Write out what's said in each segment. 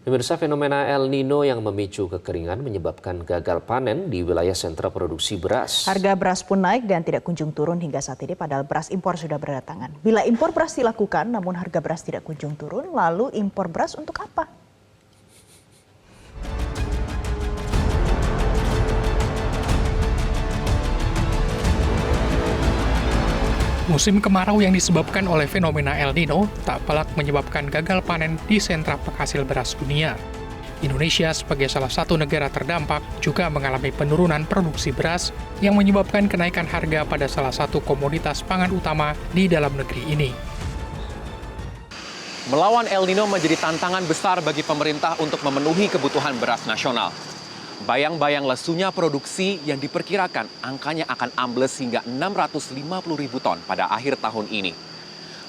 Pemirsa, fenomena El Nino yang memicu kekeringan menyebabkan gagal panen di wilayah sentra produksi beras. Harga beras pun naik dan tidak kunjung turun hingga saat ini, padahal beras impor sudah berdatangan. Bila impor beras dilakukan namun harga beras tidak kunjung turun, lalu impor beras untuk apa? Musim kemarau yang disebabkan oleh fenomena El Nino tak pelak menyebabkan gagal panen di sentra penghasil beras dunia. Indonesia sebagai salah satu negara terdampak juga mengalami penurunan produksi beras yang menyebabkan kenaikan harga pada salah satu komoditas pangan utama di dalam negeri ini. Melawan El Nino menjadi tantangan besar bagi pemerintah untuk memenuhi kebutuhan beras nasional. Bayang-bayang lesunya produksi yang diperkirakan angkanya akan ambles hingga 650.000 ton pada akhir tahun ini.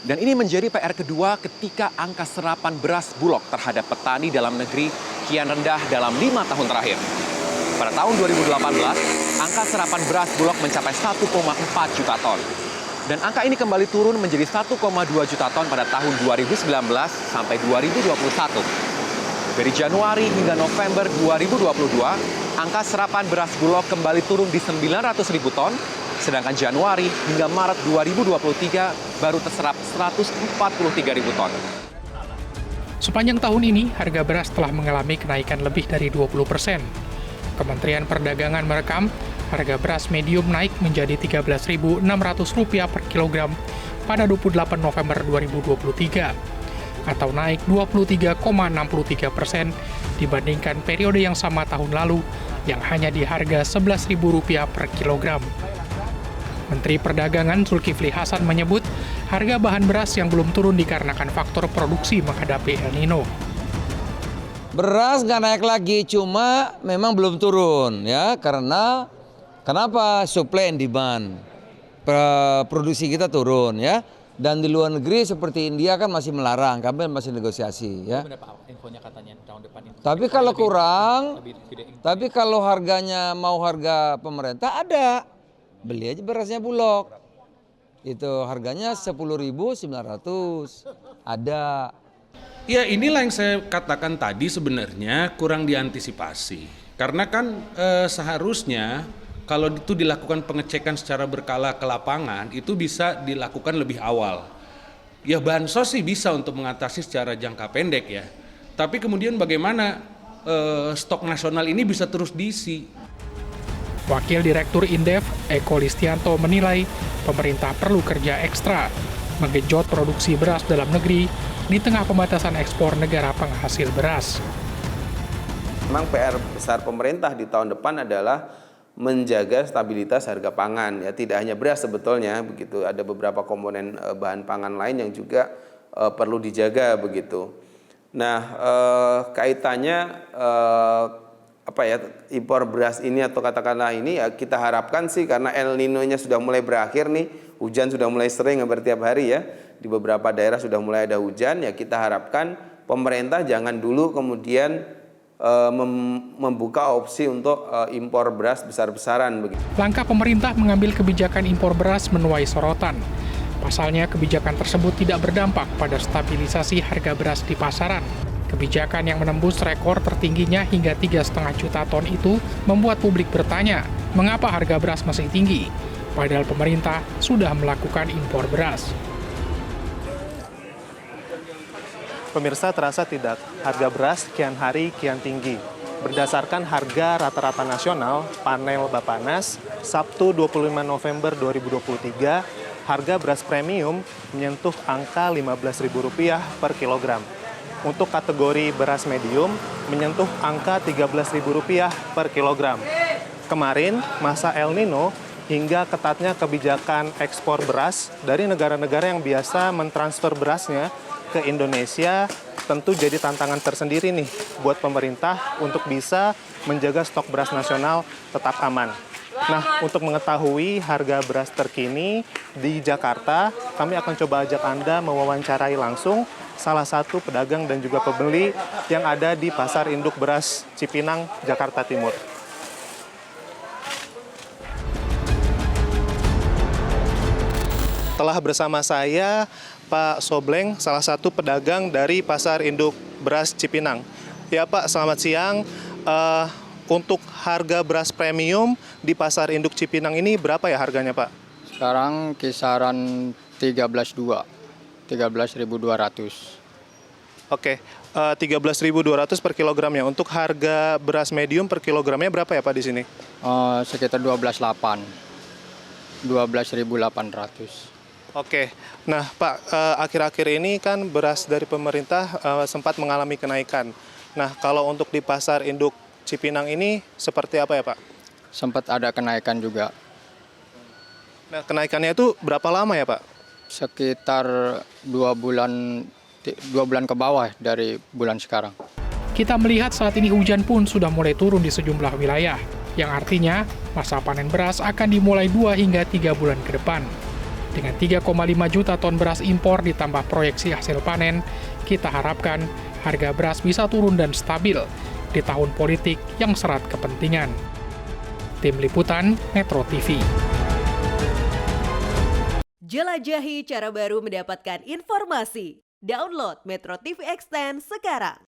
Dan ini menjadi PR kedua ketika angka serapan beras Bulog terhadap petani dalam negeri kian rendah dalam 5 tahun terakhir. Pada tahun 2018, angka serapan beras Bulog mencapai 1,4 juta ton. Dan angka ini kembali turun menjadi 1,2 juta ton pada tahun 2019 sampai 2021. Dari Januari hingga November 2022, angka serapan beras Bulog kembali turun di 900.000 ton, sedangkan Januari hingga Maret 2023 baru terserap 143.000 ton. Sepanjang tahun ini, harga beras telah mengalami kenaikan lebih dari 20%. Kementerian Perdagangan merekam harga beras medium naik menjadi Rp13.600 per kilogram pada 28 November 2023. Atau naik 23,63% dibandingkan periode yang sama tahun lalu yang hanya di harga Rp11.000 per kilogram. Menteri Perdagangan Zulkifli Hasan menyebut harga bahan beras yang belum turun dikarenakan faktor produksi menghadapi El Nino. Beras nggak naik lagi, cuma memang belum turun ya, karena kenapa? Supply and demand. Produksi kita turun ya. Dan di luar negeri seperti India kan masih melarang, kami masih negosiasi ya. Infonya katanya tahun depan itu. Tapi kalau kurang, tapi kalau harganya mau harga pemerintah ada, beli aja berasnya Bulog. Itu harganya 10.900 ada. Ya inilah yang saya katakan tadi sebenarnya kurang diantisipasi. Karena kan seharusnya kalau itu dilakukan pengecekan secara berkala ke lapangan, itu bisa dilakukan lebih awal. Ya bansos sih bisa untuk mengatasi secara jangka pendek ya. Tapi kemudian bagaimana stok nasional ini bisa terus diisi. Wakil Direktur Indef, Eko Listianto menilai pemerintah perlu kerja ekstra menggenjot produksi beras dalam negeri di tengah pembatasan ekspor negara penghasil beras. Memang PR besar pemerintah di tahun depan adalah menjaga stabilitas harga pangan ya, tidak hanya beras sebetulnya begitu, ada beberapa komponen bahan pangan lain yang juga perlu dijaga begitu. Nah, kaitannya impor beras ini atau katakanlah ini ya kita harapkan sih karena El Nino-nya sudah mulai berakhir nih, hujan sudah mulai sering hampir tiap hari ya, di beberapa daerah sudah mulai ada hujan ya, kita harapkan pemerintah jangan dulu kemudian membuka opsi untuk impor beras besar-besaran. Langkah pemerintah mengambil kebijakan impor beras menuai sorotan. Pasalnya kebijakan tersebut tidak berdampak pada stabilisasi harga beras di pasaran. Kebijakan yang menembus rekor tertingginya hingga 3,5 juta ton itu membuat publik bertanya, mengapa harga beras masih tinggi? Padahal pemerintah sudah melakukan impor beras. Pemirsa, terasa tidak, harga beras kian hari kian tinggi. Berdasarkan harga rata-rata nasional panel Bappenas, Sabtu 25 November 2023, harga beras premium menyentuh angka Rp15.000 per kilogram. Untuk kategori beras medium menyentuh angka Rp13.000 per kilogram. Kemarin, masa El Nino hingga ketatnya kebijakan ekspor beras dari negara-negara yang biasa mentransfer berasnya ke Indonesia tentu jadi tantangan tersendiri nih buat pemerintah untuk bisa menjaga stok beras nasional tetap aman. Nah, untuk mengetahui harga beras terkini di Jakarta, kami akan coba ajak Anda mewawancarai langsung salah satu pedagang dan juga pembeli yang ada di Pasar Induk Beras Cipinang, Jakarta Timur. Telah bersama saya Pak Sobleng, salah satu pedagang dari Pasar Induk Beras Cipinang. Ya Pak, selamat siang. Untuk harga beras premium di pasar induk Cipinang ini berapa ya harganya Pak? Sekarang kisaran 13.200. Oke, 13.200 per kilogramnya. Untuk harga beras medium per kilogramnya berapa ya Pak di sini? Sekitar 12.800. 12.800. Oke, nah Pak, akhir-akhir ini kan beras dari pemerintah sempat mengalami kenaikan. Nah, kalau untuk di pasar induk Cipinang ini seperti apa ya Pak? Sempat ada kenaikan juga. Nah, kenaikannya itu berapa lama ya Pak? Sekitar 2 bulan ke bawah dari bulan sekarang. Kita melihat saat ini hujan pun sudah mulai turun di sejumlah wilayah, yang artinya masa panen beras akan dimulai 2 hingga 3 bulan ke depan. Dengan 3,5 juta ton beras impor ditambah proyeksi hasil panen, kita harapkan harga beras bisa turun dan stabil di tahun politik yang syarat kepentingan. Tim Liputan Metro TV. Jelajahi cara baru mendapatkan informasi. Download Metro TV Extend sekarang.